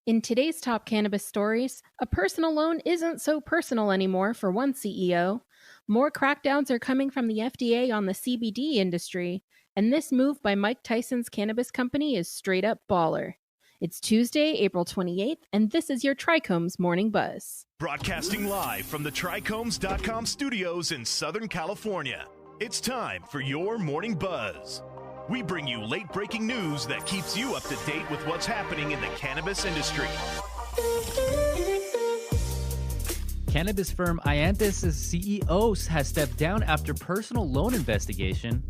In today's top cannabis stories, a personal loan isn't so personal anymore for one CEO. More crackdowns are coming from the FDA on the CBD industry, and this move by Mike Tyson's cannabis company is straight up baller. It's Tuesday, April 28th, and this is your TRICHOMES Morning Buzz. Broadcasting live from the TRICHOMES.com studios in Southern California, it's time for your Morning Buzz. We bring you late-breaking news that keeps you up to date with what's happening in the cannabis industry. Cannabis firm iAnthus' CEO has stepped down after personal loan investigation.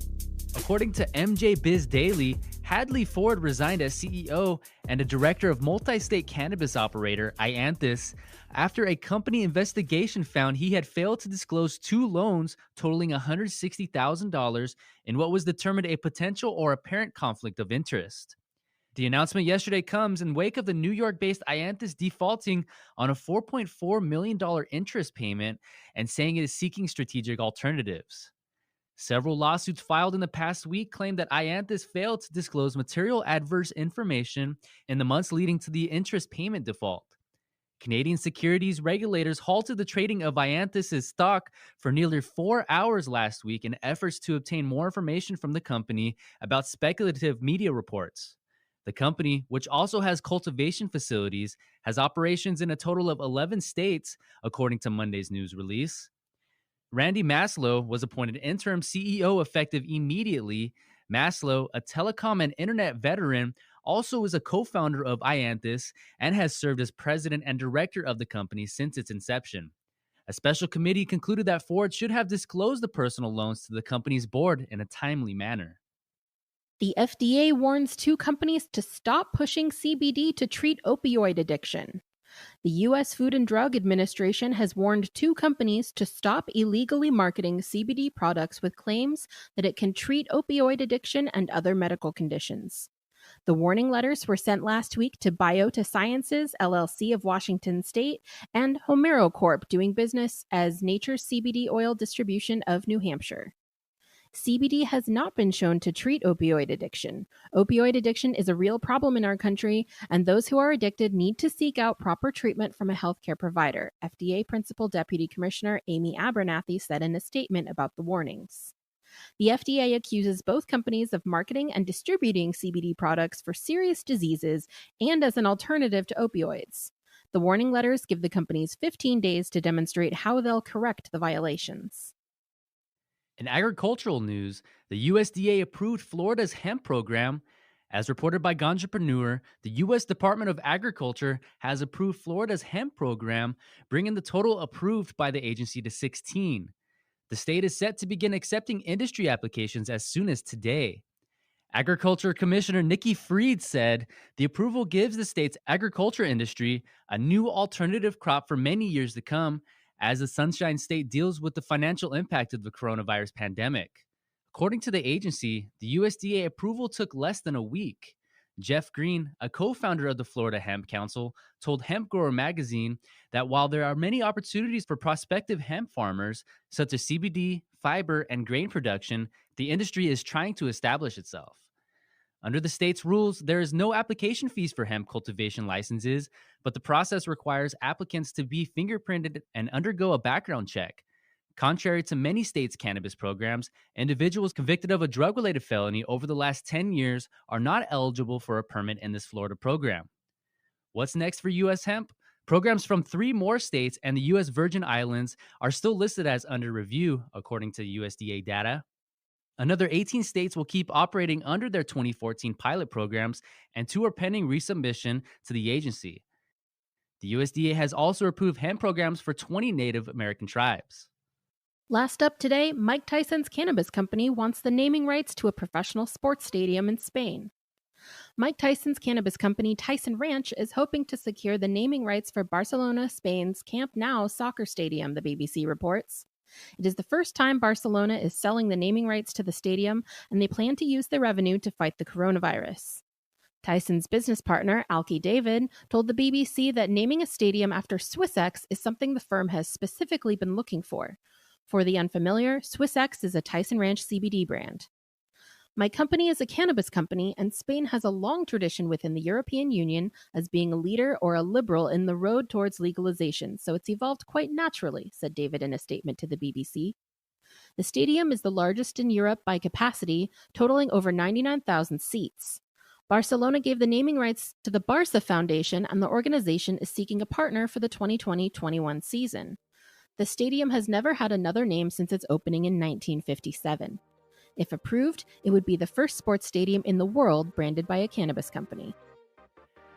According to MJ Biz Daily, Hadley Ford resigned as CEO and a director of multistate cannabis operator iAnthus after a company investigation found he had failed to disclose two loans totaling $160,000 in what was determined a potential or apparent conflict of interest. The announcement yesterday comes in wake of the New York-based iAnthus defaulting on a $4.4 million interest payment and saying it is seeking strategic alternatives. Several lawsuits filed in the past week claim that iAnthus failed to disclose material adverse information in the months leading to the interest payment default. Canadian securities regulators halted the trading of iAnthus' stock for nearly 4 hours last week in efforts to obtain more information from the company about speculative media reports. The company, which also has cultivation facilities, has operations in a total of 11 states, according to Monday's news release. Randy Maslow was appointed interim CEO effective immediately. Maslow, a telecom and internet veteran, also is a co-founder of iAnthus and has served as president and director of the company since its inception. A special committee concluded that Ford should have disclosed the personal loans to the company's board in a timely manner. The FDA warns two companies to stop pushing CBD to treat opioid addiction. The U.S. Food and Drug Administration has warned two companies to stop illegally marketing CBD products with claims that it can treat opioid addiction and other medical conditions. The warning letters were sent last week to Biota Sciences, LLC of Washington State, and Homero Corp., doing business as Nature's CBD Oil Distribution of New Hampshire. CBD has not been shown to treat opioid addiction. Opioid addiction is a real problem in our country, and those who are addicted need to seek out proper treatment from a healthcare provider, FDA Principal Deputy Commissioner Amy Abernathy said in a statement about the warnings. The FDA accuses both companies of marketing and distributing CBD products for serious diseases and as an alternative to opioids. The warning letters give the companies 15 days to demonstrate how they'll correct the violations. In agricultural news, the USDA approved Florida's hemp program. As reported by Ganjapreneur, the U.S. Department of Agriculture has approved Florida's hemp program, bringing the total approved by the agency to 16. The state is set to begin accepting industry applications as soon as today. Agriculture Commissioner Nikki Fried said the approval gives the state's agriculture industry a new alternative crop for many years to come, as the Sunshine State deals with the financial impact of the coronavirus pandemic. According to the agency, the USDA approval took less than a week. Jeff Green, a co-founder of the Florida Hemp Council, told Hemp Grower Magazine that while there are many opportunities for prospective hemp farmers, such as CBD, fiber, and grain production, the industry is trying to establish itself. Under the state's rules, there is no application fees for hemp cultivation licenses, but the process requires applicants to be fingerprinted and undergo a background check. Contrary to many states' cannabis programs, individuals convicted of a drug-related felony over the last 10 years are not eligible for a permit in this Florida program. What's next for U.S. hemp? Programs from 3 more states and the U.S. Virgin Islands are still listed as under review, according to USDA data. Another 18 states will keep operating under their 2014 pilot programs, and 2 are pending resubmission to the agency. The USDA has also approved hemp programs for 20 Native American tribes. Last up today, Mike Tyson's cannabis company wants the naming rights to a professional sports stadium in Spain. Mike Tyson's cannabis company, Tyson Ranch, is hoping to secure the naming rights for Barcelona, Spain's Camp Nou soccer stadium, the BBC reports. It is the first time Barcelona is selling the naming rights to the stadium, and they plan to use the revenue to fight the coronavirus. Tyson's business partner, Alki David, told the BBC that naming a stadium after SwissX is something the firm has specifically been looking for. For the unfamiliar, SwissX is a Tyson Ranch CBD brand. My company is a cannabis company, and Spain has a long tradition within the European Union as being a leader or a liberal in the road towards legalization, so it's evolved quite naturally, said David in a statement to the BBC. The stadium is the largest in Europe by capacity, totaling over 99,000 seats. Barcelona gave the naming rights to the Barça Foundation, and the organization is seeking a partner for the 2020-21 season. The stadium has never had another name since its opening in 1957. If approved, it would be the first sports stadium in the world branded by a cannabis company.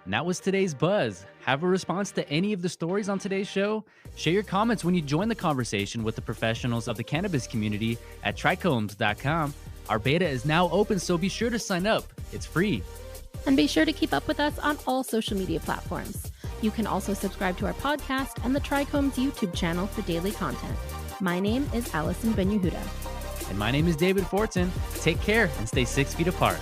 And that was today's Buzz. Have a response to any of the stories on today's show? Share your comments when you join the conversation with the professionals of the cannabis community at trichomes.com. Our beta is now open, so be sure to sign up. It's free. And be sure to keep up with us on all social media platforms. You can also subscribe to our podcast and the Trichomes YouTube channel for daily content. My name is Allison Ben-Yehuda. And my name is David Fortin. Take care and stay 6 feet apart.